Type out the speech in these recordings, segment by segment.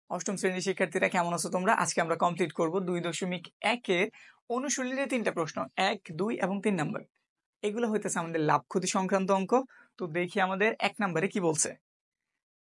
অষ্টম শ্রেণীর শিক্ষার্থীরা কেমন আছো তোমরা? আজকে আমরা কমপ্লিট করব 2.1 এর অনুশীলনীর 3টা প্রশ্ন, 1, 2 এবং 3 নাম্বার। এগুলো হইতেছে আমাদের লাভ ক্ষতি সংক্রান্ত অঙ্ক। তো দেখি আমাদের 1 নম্বরে কি বলছে।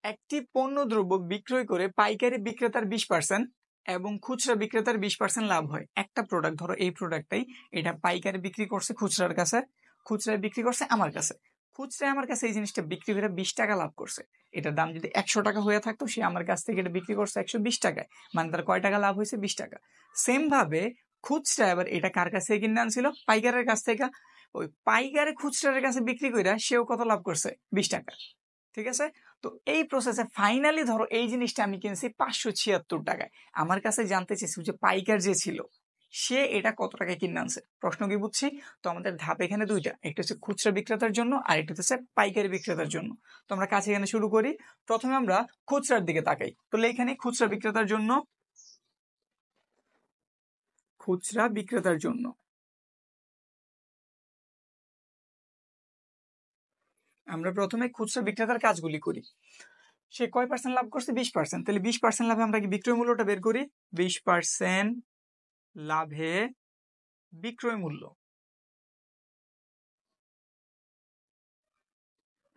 একটি পণ্য দ্রব্য বিক্রয় করে পাইকারি বিক্রেতার 20% এবং খুচরা বিক্রেতার 20% লাভ হয়। একটা প্রোডাক্ট, ধরো এই প্রোডাক্টটাই, এটা পাইকারি বিক্রি করছে খুচরার কাছে, খুচরায় বিক্রি করছে আমার কাছে, খুচরায় আমার কাছে এই জিনিসটা বিক্রি করে 20 টাকা লাভ করছে। এটার দাম যদি 100 টাকা হয়ে থাকতো, সে আমার কাছ থেকে এটা বিক্রি করছে 120 টাকায়, মানে তার কয় টাকা লাভ হয়েছে? 20 টাকা। সেম ভাবে খুচরা এবার এটা কার কাছে কিনে আনছিল? পাইকারের কাছ থেকে। ওই পাইকারে খুচরার কাছে বিক্রি করে সেও কত লাভ করছে? 20 টাকা। ঠিক আছে। তো এই প্রসেসে ফাইনালি ধরো এই জিনিসটা আমি কিনছি 576 টাকায়। আমার কাছে জানতে চেয়েছি যে পাইকার যে ছিল সে এটা কত টাকায় কিনে আনছে। প্রশ্ন কি বুঝছি? তো আমাদের ধাপ এখানে দুইটা, একটা হচ্ছে খুচরা বিক্রেতার জন্য আর একটা হচ্ছে পাইকারি বিক্রেতার জন্য। তো আমরা কাছে এখানে শুরু করি। প্রথমে আমরা খুচরার দিকে তাকাই। তো এখানে খুচরা বিক্রেতার জন্য, খুচরা বিক্রেতার জন্য আমরা প্রথমে খুচরা বিক্রেতার কাজগুলি করি। সে কয় পার্সেন্ট লাভ করছে? 20%। তাহলে 20% লাভে আমরা কি বিক্রয় মূল্যটা বের করি। 20% লাভে বিক্রয় মূল্য,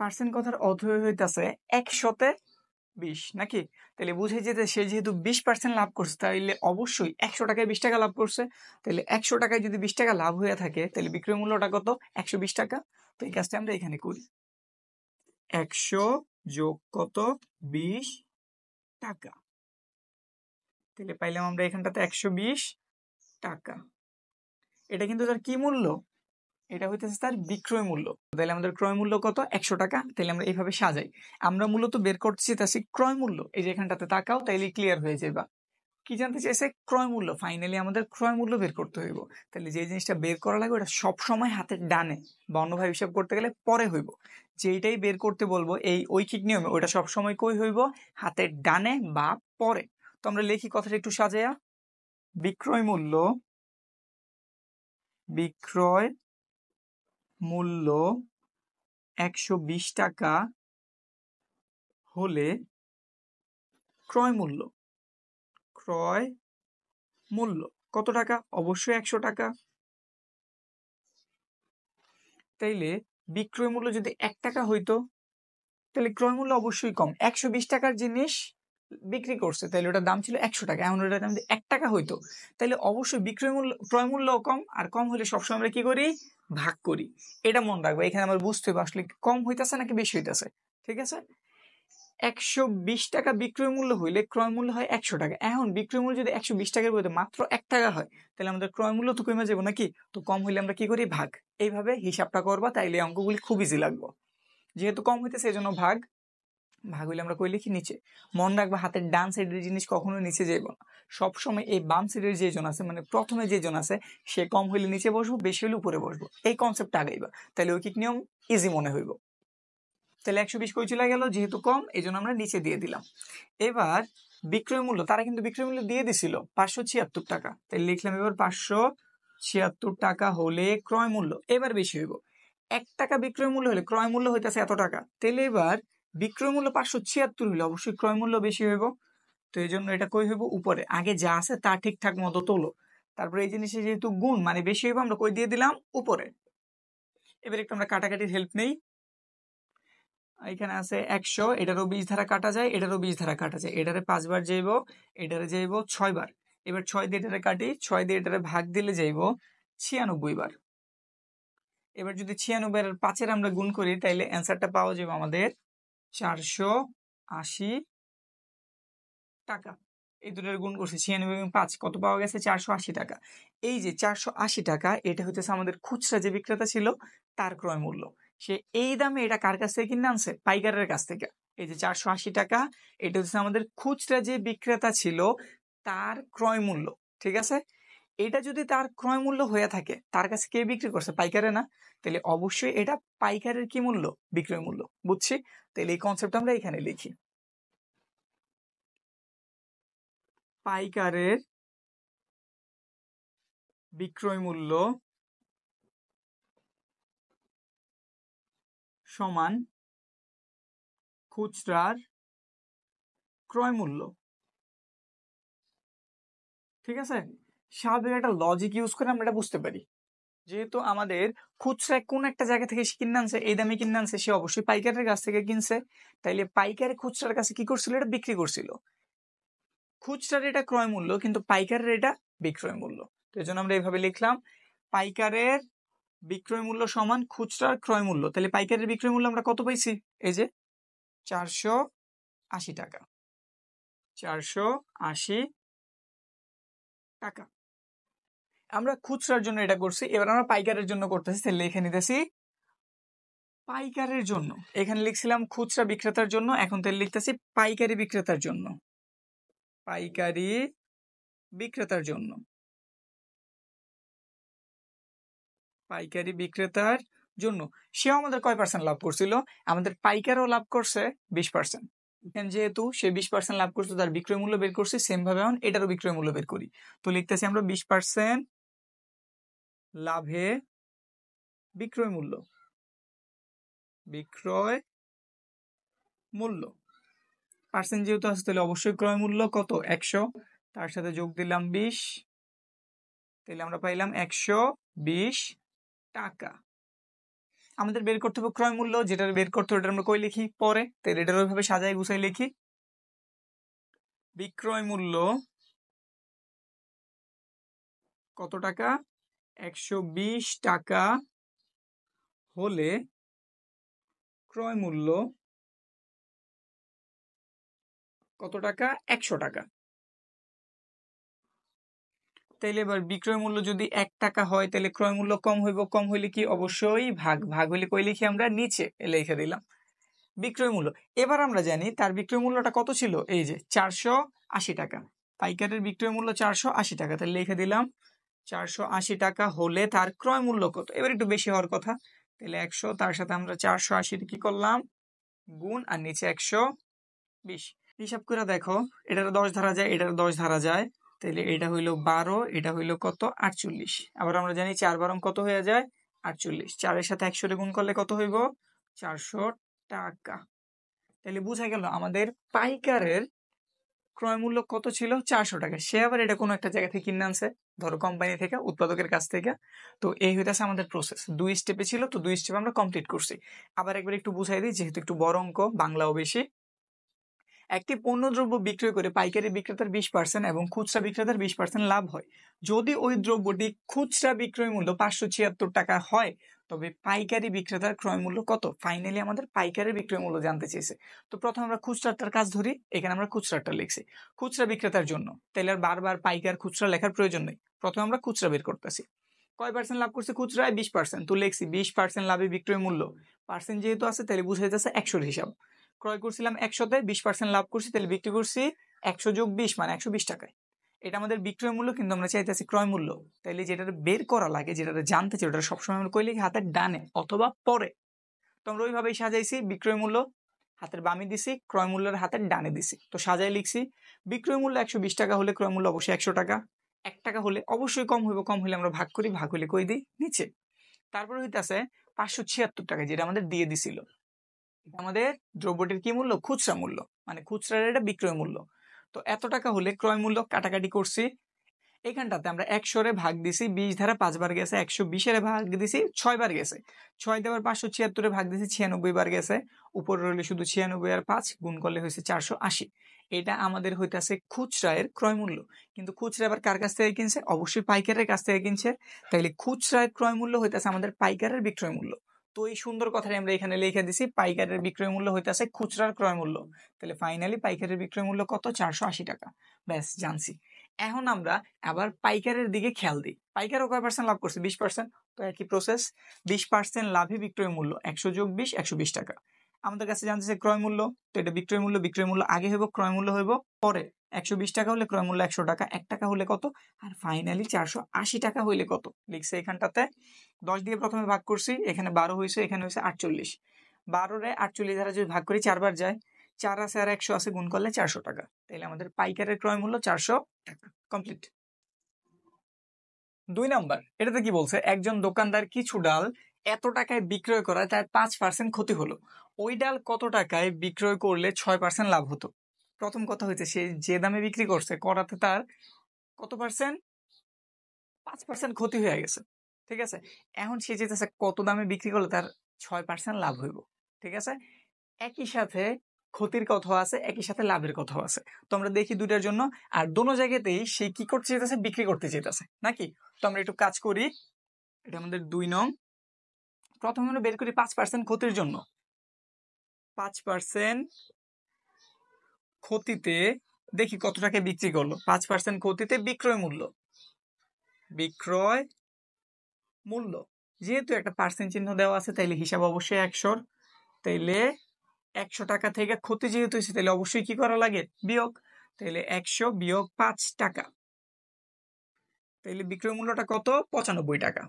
পার্সেন্ট কথার অর্থ হইতাছে 100-তে 20 নাকি? তাহলে বুঝে যেতে সে যেহেতু 20% লাভ করছে, তাহলে অবশ্যই 100 টাকায় 20 টাকা লাভ করছে। তাহলে 100 টাকায় যদি 20 টাকা লাভ হয়ে থাকে, তাহলে বিক্রয় মূল্যটা কত? 120 টাকা। তো এই কাজটা আমরা এখানে করি। 100 যোগ কত? 20 টাকা। তাহলে পাইলাম আমরা এখানটাতে 120 টাকা। এটা কিন্তু তার কি মূল্য? এটা হইতেছে তার বিক্রয় মূল্য। তাহলে আমাদের ক্রয় মূল্য কত? 100 টাকা। তাহলে আমরা এইভাবে সাজাই। আমরা মূলত বের করতে চাইছি ক্রয় মূল্য। এই যে এখানটাতে তাকাও, তাইলে ক্লিয়ার হয়ে যাবে। কি জানতে চাইছে? ক্রয় মূল্য। ফাইনালি আমাদের ক্রয় মূল্য বের করতে হইব। তাহলে যে জিনিসটা বের করা লাগবে ওটা সবসময় হাতের ডানে, বা অন্যভাবে হিসাব করতে গেলে পরে হইব। যেইটাই বের করতে বলবো এই ঐকিক নিয়মে, ওটা সবসময় কই হইব? হাতের ডানে বা পরে। তো আমরা লিখি কথাটা একটু সাজায়া। বিক্রয় মূল্য, বিক্রয় মূল্য 120 টাকা হলে ক্রয় মূল্য, ক্রয় মূল্য কত টাকা? অবশ্যই 100 টাকা। তাইলে বিক্রয় মূল্য যদি 1 টাকা হইতো, তাহলে ক্রয় মূল্য অবশ্যই কম। 120 টাকার জিনিস বিক্রি করছে, তাহলে ওটার দাম ছিল 100 টাকা। এখন ওটার দাম যদি 1 টাকা হইতো, তাহলে অবশ্যই বিক্রয় মূল্য, ক্রয় মূল্য কম। আর কম হলে সবসময় আমরা কি করি? ভাগ করি। এটা মনে রাখবো। এখানে আমার বুঝতে হবে আসলে কম হইতাছে নাকি বেশি হইতাছে। ঠিক আছে। 120 টাকা বিক্রয় মূল্য হইলে ক্রয় মূল্য হয় 100 টাকা। এখন বিক্রয় মূল্য যদি 120 টাকার বইতে মাত্র 1 টাকা হয়, তাহলে আমাদের ক্রয় মূল্য তো কমে যাবো নাকি? তো কম হইলে আমরা কি করি? ভাগ। এইভাবে হিসাবটা করবা, তাইলে অঙ্কগুলি খুব ইজি লাগবে। যেহেতু কম হইতেছে এই জন্য ভাগ। ভাগ হইলে আমরা কই লিখি? নিচে। মন রাখবা হাতের ডান সাইডের জিনিস কখনো নিচে যাইব না। সবসময় এই বাম সাইডের যে জন আছে, মানে প্রথমে যে জন আছে, সে কম হইলে নিচে বসবো, বেশি হইলে উপরে বসবো। এই কনসেপ্টটা আগাইবা, তাহলে ঐকিক নিয়ম ইজি মনে হইব। তাহলে 120 কই চলে গেল? যেহেতু কম এই জন্য আমরা নিচে দিয়ে দিলাম। এবার বিক্রয় মূল্য, তারা কিন্তু বিক্রয় মূল্য দিয়ে দিছিল 576 টাকা। তাই লিখলাম এবার 576 টাকা হলে ক্রয় মূল্য, এবার বেশি হইব। 1 টাকা বিক্রয় মূল্য হলে ক্রয় মূল্য হইতেছে এত টাকা। তাহলে এবার বিক্রয় মূল্য 576 হলে অবশ্যই ক্রয় মূল্য বেশি হইব। তো এই জন্য এটা কই হইব? উপরে। আগে যা আছে তা ঠিকঠাক মতো তোলো, তারপরে এই জিনিসে যেহেতু গুণ মানে বেশি হইব, আমরা কই দিয়ে দিলাম? উপরে। এবার একটু আমরা কাটাকাটির হেল্প নেই। এখানে আছে 100, এটারও 20 ধারা কাটা যায়, এটারও 20 ধারা কাটা যায়। এটারে 5 বার যাইব, এটারে যাইব 6 বার। এবার 6 দিয়ে এটারে কাটি, 6 দিয়ে এটারে ভাগ দিলে যাইব 96 বার। এবার যদি 96 আর 5-এর আমরা গুণ করি, তাইলে অ্যান্সারটা পাওয়া যাবে আমাদের 480 টাকা। এই দুটোর গুণ করছি, 96 এবং 5, কত পাওয়া গেছে? 480 টাকা। এই যে 480 টাকা, এটা হচ্ছে আমাদের খুচরা যে বিক্রেতা ছিল তার ক্রয় মূল্য। সে এই দামে এটা কার কাছ থেকে কিনে আনছে? পাইকারের কাছ থেকে। এই যে 480 টাকা, এটা হচ্ছে আমাদের খুচরা যে বিক্রেতা ছিল তার ক্রয় মূল্য। ঠিক আছে। এটা যদি তার ক্রয় মূল্য হয়ে থাকে, তার কাছে কে বিক্রি করছে? পাইকারে না? তাহলে অবশ্যই এটা পাইকারের কি মূল্য? বিক্রয় মূল্য। বুঝছি। তাহলে এই কনসেপ্ট আমরা এখানে লিখি। পাইকারের বিক্রয় মূল্য সমান খুচরার ক্রয় মূল্য। ঠিক আছে, স্বাভাবিক একটা লজিক ইউজ করে আমরা এটা বুঝতে পারি। যেহেতু আমাদের খুচরা কোন একটা জায়গা থেকে সে কিনে আনছে, এই দামে কিনে আনছে, সে অবশ্যই পাইকারের কাছ থেকে কিনছে, তাইলে পাইকারি খুচরার কাছে কি করছিল, এটা বিক্রি করছিল। খুচরার এটা ক্রয় মূল্য, কিন্তু পাইকারের এটা বিক্রয় মূল্য। তো এই জন্য আমরা এইভাবে লিখলাম, পাইকারের বিক্রয় মূল্য সমান খুচরার ক্রয় মূল্য। তাহলে পাইকারের বিক্রয় মূল্য আমরা কত পাইছি, এই যে 480 টাকা, 480 টাকা। আমরা খুচরার জন্য এটা করছি, এবার আমরা পাইকারের জন্য করতেছি, তাহলে লিখে নিতেছি পাইকারের জন্য। এখানে লিখছিলাম খুচরা বিক্রেতার জন্য, এখন তাহলে লিখতেছি পাইকারি বিক্রেতার জন্য, পাইকারি বিক্রেতার জন্য, পাইকারি বিক্রেতার জন্য। সেও আমাদের কয় পার্সেন্ট লাভ করছিল, আমাদের পাইকারও লাভ করছে 20%। এখানে যেহেতু সে 20% লাভ করছে, তার বিক্রয় মূল্য বের করছি, সেম ভাবে এখন এটারও বিক্রয় মূল্য বের করি। তো লিখতেছি আমরা 20% লাভে বিক্রয় মূল্য, বিক্রয় মূল্য পার্সেন্ট যেহেতু আছে, তাহলে অবশ্যই ক্রয় মূল্য কত, 100, তার সাথে যোগ দিলাম 20, তাহলে আমরা পাইলাম 120 টাকা। আমাদের বের করতে হবে ক্রয় মূল্য, যেটা বের করতে হবে আমরা কই লিখি, পরে। তাহলে এটার ওইভাবে সাজাই গুছাই লিখি, বিক্রয় মূল্য কত টাকা, 120 টাকা হলে ক্রয় মূল্য কত টাকা, 100 টাকা। তাইলে এবার বিক্রয় মূল্য যদি 1 টাকা হয়, তাহলে ক্রয় মূল্য কম হইব, কম হইলে কি, অবশ্যই ভাগ, ভাগ হইলে কই লিখি আমরা, নিচে লিখে দিলাম বিক্রয় মূল্য। এবার আমরা জানি তার বিক্রয় মূল্যটা কত ছিল, এই যে 480 টাকা। পাইকারের বিক্রয় মূল্য 480 টাকা, তাহলে লিখে দিলাম 480 টাকা হলে তার ক্রয় মূল্য কত। এবার একটু বেশি হওয়ার কথা, তাহলে 100, তার সাথে আমরা 480 কি করলাম, গুণ, আর নিচে 120। হিসাব করে দেখো, এটার 10 ধারা যায়, এটার 10 ধারা যায়, তাহলে এটা হইলো 12, এটা হইলো কত, 48। আবার আমরা জানি 4 বারং কত হয়ে যায়, 48। 4-এর সাথে 100 গুণ করলে কত হইব, 400 টাকা। তাহলে বোঝা গেল আমাদের পাইকারের ক্রয় মূল্য কত ছিল, 400 টাকা। সে আবার এটা কোনো একটা জায়গা থেকে কিনে আনছে, ধরো কোম্পানি থেকে, উৎপাদকের কাছ থেকে। তো এই হইতেছে আমাদের প্রসেস, 2 স্টেপে ছিল, তো 2 স্টেপ আমরা কমপ্লিট করছি। আবার একবার একটু বুঝাই দিই, যেহেতু একটু বড় অঙ্ক, বাংলাও বেশি। একটি পণ্যদ্রব্য বিক্রয় করে পাইকারি বিক্রেতার 20% এবং খুচরা বিক্রেতার 20% লাভ হয়। যদি ওই দ্রব্যটি খুচরা বিক্রয় মূল্য 576 টাকা হয়, তবে পাইকারি বিক্রেতার ক্রয় মূল্য কত। ফাইনালি আমাদের পাইকারি বিক্রয় মূল্য জানতে চেয়েছে। তো প্রথমে আমরা খুচরাটার কাজ ধরি, এখানে আমরা খুচরাটা লিখছি খুচরা বিক্রেতার জন্য, তাহলে আর বারবার পাইকার খুচরা লেখার প্রয়োজন নেই। প্রথমে আমরা খুচরা বের করতেছি, কয় পার্সেন্ট লাভ করছে খুচরায়, 20%, তো লিখছি 20% লাভে বিক্রয় মূল্য, পার্সেন্ট যেহেতু আছে তাহলে বুঝে যাচ্ছে 100-র হিসাব। ক্রয় করছিলাম 100-তে, 20% লাভ করছি, তাহলে বিক্রি করছি 100 যোগ 20 মানে 120 টাকায়। এটা আমাদের বিক্রয় মূল্য, কিন্তু আমরা চাইতেছি ক্রয় মূল্য। তাইলে যেটা বের করা লাগে, যেটা জানতে চাই, ওটা সবসময় আমরা কই লিখি, হাতের ডানে অথবা পরে। তো আমরা ওইভাবেই সাজাইছি, বিক্রয় মূল্য হাতের বামে দিছি, ক্রয় মূল্যের হাতের ডানে দিছি। তো সাজাই লিখছি, বিক্রয় মূল্য 120 টাকা হলে ক্রয় মূল্য অবশ্যই 100 টাকা। 1 টাকা হলে অবশ্যই কম হইব, কম হলে আমরা ভাগ করি, ভাগ হইলে কই দিই, নিচে। তারপরে হইতাছে 576 টাকা, যেটা আমাদের দিয়ে দিছিল। আমাদের দ্রব্যটির কি মূল্য, খুচরা মূল্য, মানে খুচরার এটা বিক্রয় মূল্য। তো এত টাকা হলে ক্রয় মূল্য, কাটাকাটি করছি, এখানটাতে আমরা 100-রে ভাগ দিছি, 20 ধারা 5 বার গেছে, 120-এর ভাগ দিছি 6 বার গেছে, 6 দেবার 576-এ ভাগ দিছি 96 বার গেছে, উপরে রইলে শুধু 96 আর 5 গুণ করলে হয়েছে 480। এটা আমাদের হইতাছে খুচরায়ের ক্রয় মূল্য। কিন্তু খুচরা আবার কার কাছ থেকে কিনছে, অবশ্যই পাইকারের কাছ থেকে কিনছে, তাইলে খুচরায়ের ক্রয় মূল্য হইতাছে আমাদের পাইকারের বিক্রয় মূল্য। তো এই সুন্দর কথাটা আমরা এখানে লিখে দিছি, পাইকারের বিক্রয় মূল্য হইতাছে খুচরার ক্রয় মূল্য। তাহলে ফাইনালি পাইকারের বিক্রয় মূল্য কত, 480 টাকা। ব্যাস, জানছি। এখন আমরা আবার পাইকারের দিকে খেয়াল দিই, পাইকারও কয় পার্সেন্ট লাভ করছে, 20%। তো একই প্রসেস, 20% লাভে বিক্রয় মূল্য, 100 যোগ 20, 120 টাকা। আমাদের কাছে জানতেছে ক্রয় মূল্য, তো এটা বিক্রয় মূল্য, বিক্রয় মূল্য আগে হইব, ক্রয় মূল্য হইব পরে। 120 টাকা হলে ক্রয় মূল্য 100 টাকা, 1 টাকা হলে কত, আর ফাইনালি 480 টাকা হইলে কত লিখছে এখানটাতে। 10 দিয়ে প্রথমে ভাগ করছি, এখানে 12 হয়েছে, এখানে হয়েছে 48। 12-রে 48 দ্বারা যদি ভাগ করি 4 বার যায়, 4 আছে আর 100 আছে, গুণ করলে 400 টাকা। তাইলে আমাদের পাইকারের ক্রয় মূল্য 400 টাকা। কমপ্লিট। 2 নাম্বার, এটাতে কি বলছে, একজন দোকানদার কিছু ডাল এত টাকায় বিক্রয় করায় তার 5% ক্ষতি হলো, ওই ডাল কত টাকায় বিক্রয় করলে 6% লাভ হতো। প্রথম কথা হচ্ছে, সে যে দামে বিক্রি করছে করাতে তার কত পার্সেন্ট? 5% ক্ষতি হয়ে গেছে। ঠিক আছে, এখন সে যেতেছে কত দামে বিক্রি করলে তার 6% লাভ হইব। ঠিক আছে, একই সাথে ক্ষতির কথাও আছে, একই সাথে লাভের কথাও আছে। তো আমরা দেখি দুইটার জন্য, আর দোনো জায়গাতেই সে কি করতে চাইতেছে? বিক্রি করতে চাইতেছে নাকি? তো আমরা একটু কাজ করি, এটা আমাদের 2 নং। প্রথমে আমরা বের করি 5% ক্ষতির জন্য। 5% ক্ষতিতে দেখি কত টাকা বিক্রি করলো। 5% ক্ষতিতে বিক্রয় মূল্য, বিক্রয় মূল্য যেহেতু একটা পার্সেন্ট চিহ্ন দেওয়া আছে তাইলে হিসাব অবশ্যই 100। তাইলে 100 টাকা থেকে ক্ষতি যেহেতু হয়েছে তাহলে অবশ্যই কি করা লাগে? বিয়োগ। তাহলে 100 বিয়োগ 5 টাকা, তাইলে বিক্রয় মূল্যটা কত? 95 টাকা।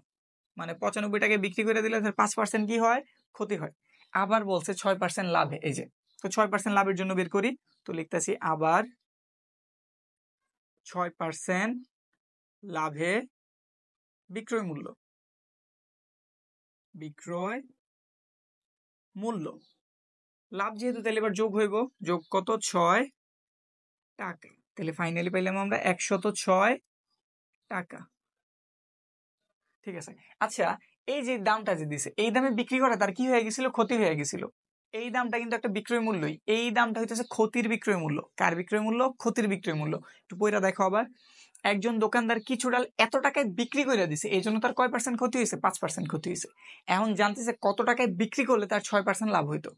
মানে 95 টাকায় বিক্রি করে দিলে 5% কি হয়? ক্ষতি হয়। আবার বলছে 6% লাভে, এই যে, তো 6% লাভের জন্য বের করি। তো লিখতেছি আবার 6% লাভে বিক্রয় মূল্য, বিক্রয় মূল্য লাভ যেহেতু তাহলে এবার যোগ হইব। যোগ কত? 6 টাকা। তাহলে ফাইনালি পাইলাম আমরা 106 টাকা। ঠিক আছে, আচ্ছা, এই যে দামটা যে দিছে এই দামে বিক্রি করা তার কি হয়ে গেছিল? ক্ষতি হয়ে গেছিল। এই দামটা কিন্তু একটা বিক্রয় মূল্যই, এই দামটা হইতেছে ক্ষতির বিক্রয় মূল্য। কার বিক্রয় মূল্য? ক্ষতির বিক্রয় মূল্য। একটু পয়রা দেখো আবার। একজন দোকানদার কিছু ডাল এত টাকায় বিক্রি করে দিছে, এই জন্য তার কয় পার্সেন্ট ক্ষতি হয়েছে? 5% ক্ষতি হয়েছে। এখন জানতেছে কত টাকায় বিক্রি করলে তার 6% লাভ হইতো।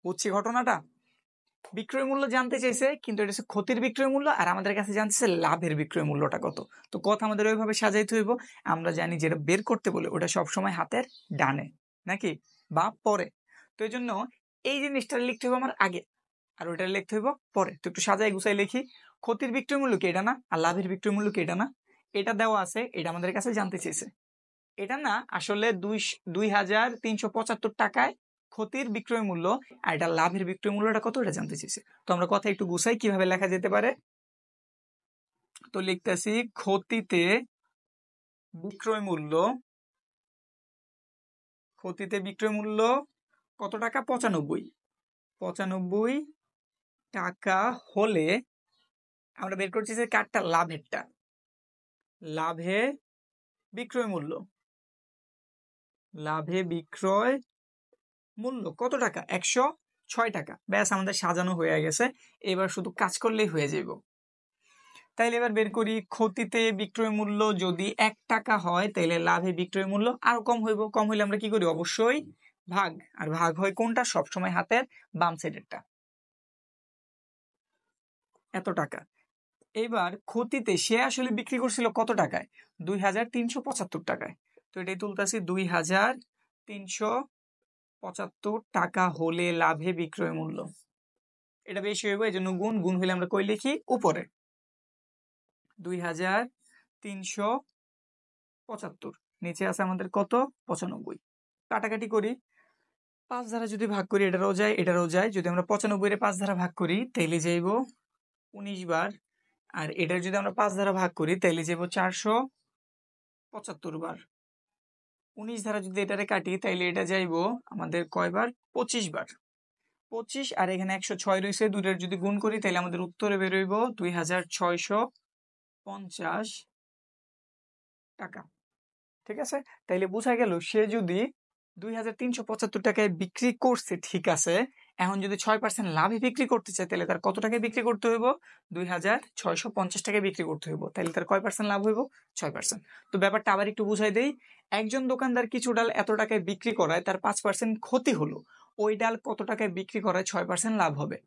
বুঝছি ঘটনাটা? বিক্রয় মূল্য জানতে চাইছে, কিন্তু এটা হচ্ছে ক্ষতির বিক্রয় মূল্য, আর আমাদের কাছে জানতেছে লাভের বিক্রয় মূল্যটা কত। তো কথা আমাদের ওইভাবে সাজাইতে হইব। আমরা জানি যেটা বের করতে বলে ওটা সবসময় হাতের ডানে নাকি বা পরে। তো এই জন্য এই জিনিসটা লিখতে হবে আমার আগে, আর ওইটা লিখতে হইব পরে। তো একটু সাজাই গুছাই লিখি। ক্ষতির বিক্রয় মূল্য কি এটা না? আর লাভের বিক্রয় মূল্য কি এটা না? এটা দেওয়া আছে, এটা আমাদের কাছে জানতে চেয়েছে। এটা না আসলে 2,375 টাকায় ক্ষতির বিক্রয় মূল্য, আর এটা লাভের বিক্রয় মূল্যটা কত এটা জানতে চেয়েছে। তো আমরা কথা একটু গুছাই কিভাবে লেখা যেতে পারে। তো লিখতেছি ক্ষতিতে বিক্রয় মূল্য, ক্ষতিতে বিক্রয় মূল্য কত টাকা? 95 টাকা হলে আমরা বের করছি যে কারটা? লাভেরটা। লাভে বিক্রয় মূল্য, লাভে বিক্রয় মূল্য কত টাকা? 106 টাকা। ব্যাস, আমাদের সাজানো হয়ে গেছে, এবার শুধু কাজ করলেই হয়ে যাব। তাইলে এবার বের করি, ক্ষতিতে বিক্রয় মূল্য যদি 1 টাকা হয় তাহলে লাভে বিক্রয় মূল্য আরো কম হইব। কম হইলে আমরা কি করি? অবশ্যই ভাগ। আর ভাগ হয় কোনটা? সবসময় হাতের বাম সাইডেরটা। এত টাকা। এবার ক্ষতিতে সে আসলে বিক্রি করছিল কত টাকায়? 2,375 টাকায়। তো এটাই তুলতেছি, 2,375 টাকা হলে লাভে বিক্রয় মূল্য। এটা বেশি হইব, এই জন্য গুণ। গুণ হইলে আমরা কই লিখি? উপরে। 2,375, নিচে আছে আমাদের কত? 95। কাটাকাটি করি, 5 দ্বারা যদি ভাগ করি এটারও যায় এটারও যায়। যদি আমরা 95 5 দ্বারা ভাগ করি তাইলে যাইব 19 বার, আর এটার যদি আমরা 5 দ্বারা ভাগ করি তাইলে যাইব 475 বার। 19 দ্বারা যদি এটারে কাটি তাইলে এটা যাইব আমাদের কয়বার? 25 বার। 25 আর এখানে 106 রয়েছে, দুইটার যদি গুণ করি তাহলে আমাদের উত্তরে বেরোইব 2,650 টাকা। ঠিক আছে, তাইলে বোঝা গেল সে যদি 2,375 টাকায় বিক্রি করছে, ঠিক আছে, এখন যদি 6% লাভে বিক্রি করতে চায় তাহলে তার কত টাকায় বিক্রি করতে হইব? 2,650 টাকায় বিক্রি করতে হইব। তাহলে তার কয় পার্সেন্ট লাভ হইব? 6%। তো ব্যাপারটা আবার একটু বুঝাই দেই। একজন দোকানদার কিছু ডাল এত টাকায় বিক্রি করায় তার 5% ক্ষতি হলো, ওই ডাল কত টাকায় বিক্রি করায় 6% লাভ হবে।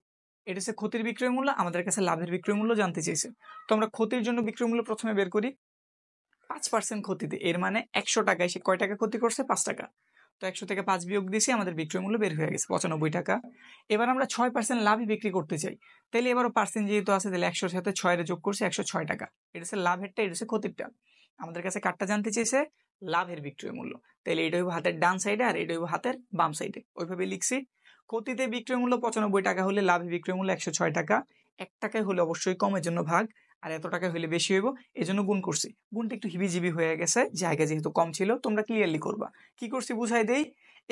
এটা হচ্ছে ক্ষতির বিক্রয় মূল্য, আমাদের কাছে লাভের বিক্রয় মূল্য জানতে চেয়েছে। তো আমরা ক্ষতির জন্য বিক্রয় মূল্য প্রথমে বের করি। 5% ক্ষতিতে, এর মানে 100 টাকায় সে কয় টাকা ক্ষতি করছে? 5 টাকা। তো 100 থেকে 5 বিয়োগ দিয়েছি, আমাদের বিক্রয় মূল্য বের হয়ে গেছে 95 টাকা। এবার আমরা 6% লাভে বিক্রি করতে চাই, তাহলে এবারও পার্সেন্ট যেহেতু আছে তাহলে 100 সাথে 6 এর যোগ করছি, 106 টাকা। এটা হচ্ছে লাভেরটা, এটা হচ্ছে ক্ষতিরটা। আমাদের কাছে কারটা জানতে চেয়েছে? লাভের বিক্রয় মূল্য। তাহলে এটা হইব হাতের ডান সাইডে আর এটা হইব হাতের বাম সাইডে, ওইভাবে লিখছি। ক্ষতিতে বিক্রয় মূল্য 95 টাকা হলে লাভে বিক্রয় মূল্য 106 টাকা। 1 টাকায় হলে অবশ্যই কম, এর জন্য ভাগ, আর এত টাকা হলে বেশি হইব, এজন্য গুণ করছি। গুণটা একটু হিবিজিবি হয়ে গেছে, জায়গা যেহেতু কম ছিল, তোমরা ক্লিয়ারলি করবা। কি করছি বুঝাই দেই।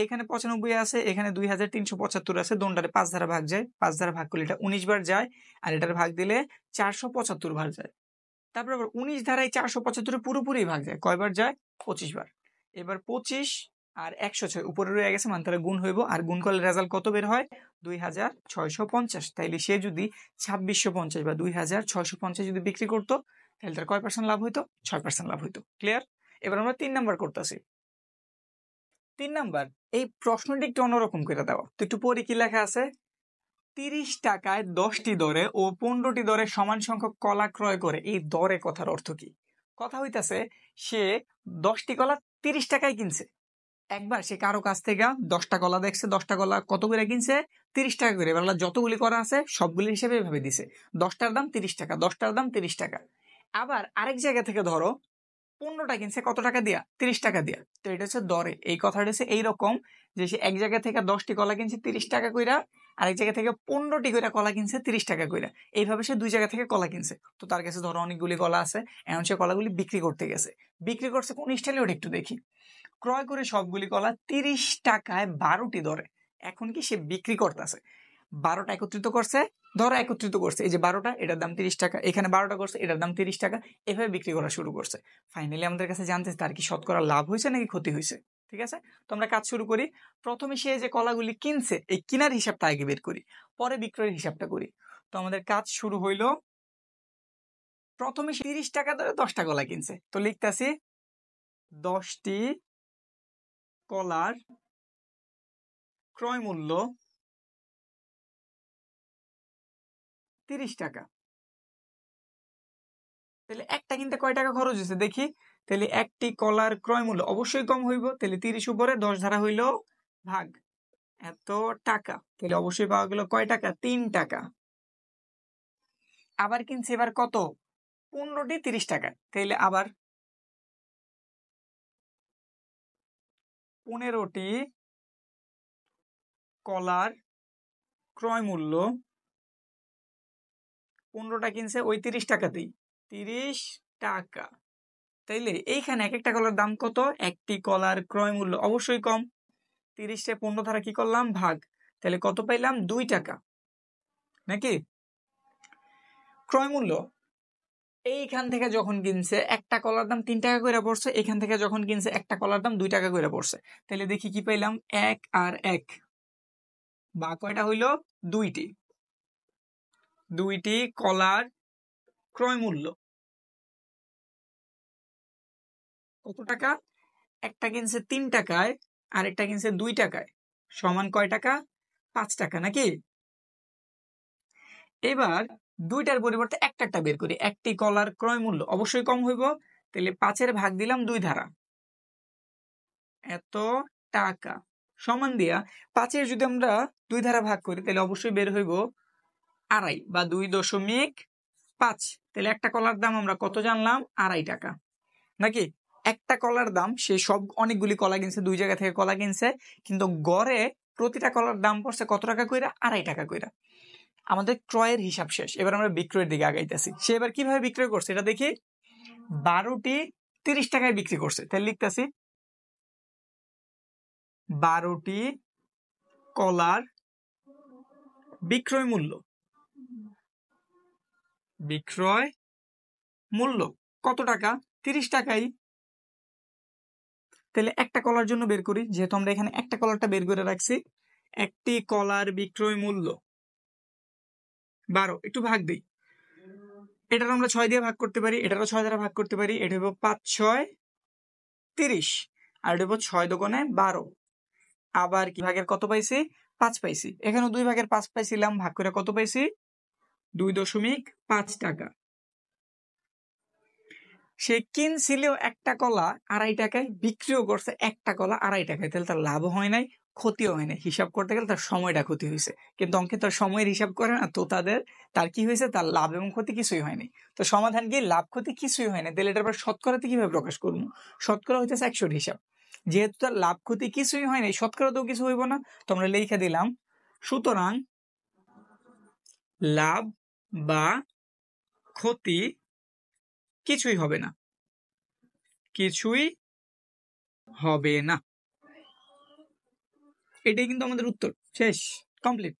এখানে 95 আছে, এখানে 2,375 আছে, দোনটারে 5 দ্বারা ভাগ যায়, 5 দ্বারা ভাগ করলে এটা 19 বার যায়, আর এটার ভাগ দিলে 475 বার যায়। তারপর আবার 19 ধারায় 475 পুরোপুরি ভাগ যায়, কয়বার যায়? 25 বার। এবার 25 আর 106 উপরে রয়ে গেছে, মানে তারা গুণ হইব, আর গুণ করলে রেজাল্ট কত বের হয়? 2650। তাইলে সে যদি 2650 বা 2650 যদি বিক্রি করতো, তাহলে তার কয় পার্সেন্ট লাভ হইতো? 6% লাভ হইতো। ক্লিয়ার? এবার আমরা 3 নাম্বার করতেছি। 3 নাম্বার, এই প্রশ্নটি একটু অন্যরকম করে দেওয়া, তো একটু পরে কি লেখা আছে? 30 টাকায় 10টি দরে ও 15টি দরে সমান সংখ্যক কলা ক্রয় করে। এই দরে কথার অর্থ কি? কথা হইতাছে সে 10টি কলা 30 টাকায় কিনছে। একবার সে কারো কাছ থেকে 10টা কলা দেখছে, 10টা কলা কত করে কিনছে? 30 টাকা করে। এবার যতগুলি করা আছে সবগুলি হিসেবে এভাবে দিছে, 10টার দাম 30 টাকা, 10টার দাম 30 টাকা। আবার আরেক জায়গা থেকে ধরো 15টা কিনছে কত টাকা দিয়া? 30 টাকা দিয়া। তো এটা হচ্ছে দরে। এই কথাটা হচ্ছে এইরকম যে সে এক জায়গা থেকে 10টি কলা কিনছে 30 টাকা কইরা, আরেক জায়গা থেকে 15টি করে কলা কিনছে 30 টাকা কইরা। এইভাবে সে দুই জায়গা থেকে কলা কিনছে। তো তার কাছে ধরো অনেকগুলি কলা আছে, এখন সে কলাগুলি বিক্রি করতে গেছে। বিক্রি করছে কোন স্টাইলে ওটা একটু দেখি। ক্রয় করে সবগুলি কলা 30 টাকায় 12টি দরে। এখন কি সে বিক্রি করতেছে? 12টা একত্রিত করছে, ধরো একত্রিত করছে, এই যে 12টা, এটার দাম 30 টাকা, এখানে 12টা করছে, এটার দাম 30 টাকা, এভাবে বিক্রি করা শুরু করছে। ফাইনালি আমাদের কাছে জানতে তার কি শতকরা লাভ হয়েছে নাকি ক্ষতি হয়েছে। ঠিক আছে, তো আমরা কাজ শুরু করি। প্রথমে সে যে কলাগুলি কিনছে এই কিনার হিসাবটা আগে বের করি, পরে বিক্রয়ের হিসাবটা করি। তো আমাদের কাজ শুরু হইলো, প্রথমে 30 টাকা ধরে 10টা কলা কিনছে, তো লিখতেছি 10টি কলার ক্রয় মূল্য 30 টাকা। তাহলে একটা কিনতে কয় টাকা খরচ হয়েছে দেখি। তাহলে একটি কলার ক্রয় মূল্য অবশ্যই কম হইব, তাহলে 30 উপরে 10 ধারা হইল ভাগ এত টাকা, তাহলে অবশ্যই পাওয়া গেল কয় টাকা? 3 টাকা। আবার কিনছে এবার কত? 15টি 30 টাকা, তাহলে আবার 15টি কলার ক্রয় মূল্য, 15টা কিনছে ওই 30 টাকাতেই, 30 টাকা। তাইলে এইখানে এক একটা কলার দাম কত? একটি কলার ক্রয় মূল্য অবশ্যই কম, 30 15 ধারা কি করলাম? ভাগ, তাহলে কত পাইলাম? 2 টাকা নাকি? ক্রয় মূল্য এইখান থেকে যখন কিনছে একটা কলার দাম 3 টাকা করে পড়ছে, এখান থেকে যখন কিনছে একটা কলার দাম 2 টাকা করে পড়ছে, তাহলে দেখি কি পাইলাম? 1 আর 1 বা কয়টা হইল? 2টি। 2টি কলার ক্রয় মূল্য কত টাকা? একটা কিনছে 3 টাকায় আর একটা কিনছে 2 টাকায়, সমান কয় টাকা? 5 টাকা নাকি? এবার দুইটার পরিবর্তে একটা বের করি। একটি কলার ক্রয় মূল্য অবশ্যই কম হইব, তাহলে 5-এর ভাগ দিলাম 2 ধারা, এত টাকা সমান দিয়া 5-এর যদি আমরা 2 ধারা ভাগ করি তাহলে অবশ্যই বের হইব 2.5 বা 2.5। তাহলে একটা কলার দাম আমরা কত জানলাম? 2.5 টাকা নাকি? একটা কলার দাম, সে সব অনেকগুলি কলা কিনছে, দুই জায়গা থেকে কলা কিনছে, কিন্তু গড়ে প্রতিটা কলার দাম পড়ছে কত টাকা কইরা? 2.5 টাকা কইরা। আমাদের ক্রয়ের হিসাব শেষ, এবার আমরা বিক্রয়ের দিকে আগাইতেছি। সে এবার কিভাবে বিক্রয় করছে এটা দেখি। 12টি 30 টাকায় বিক্রি করছে, তাহলে লিখতেছি 12টি কলার বিক্রয় মূল্য। বিক্রয় মূল্য কত টাকা? 30 টাকাই। তাহলে একটা কলার জন্য বের করি, যেহেতু আমরা এখানে একটা কলারটা বের করে রাখছি। একটি কলার বিক্রয় মূল্য 12, একটু ভাগ দিই। এটার আমরা 6 দিয়ে ভাগ করতে পারি, এটারও 6 দ্বারা ভাগ করতে পারি। এটা হইব 5 6 30, আর এটা হইব 6 দোকানে 12। আবার কি ভাগের কত পাইছি? 5 পাইছি। এখানে 2 ভাগের 5 পাইছিলাম, ভাগ করে কত পাইছি? 2.5 টাকা। সে কিনছিল একটা কলা 2.5 টাকায়, বিক্রিও করছে একটা কলা 2.5 টাকায়, তাহলে তার লাভও হয় নাই, ক্ষতিও হয় নাই। হিসাব করতে গেলে তার সময়টা ক্ষতি হয়েছে, কিন্তু অঙ্কে তার সময়ের হিসাব করে না, তো তার কি হয়েছে? তার লাভ এবং ক্ষতি কিছুই হয়নি। তো সমাধান কি? লাভ ক্ষতি কিছুই হয় না। তাহলে এটার পর শতকরাতে কিভাবে প্রকাশ করবো? শতকরা হইতেছে 100 হিসাব, যেহেতু তার লাভ ক্ষতি কিছুই হয় নাই, শতকরাতেও কিছু হইব না, তো আমরা লিখে দিলাম সুতরাং লাভ বা ক্ষতি কিছুই হবে না, কিছুই হবে না। এটাই কিন্তু আমাদের উত্তর। শেষ, কমপ্লিট।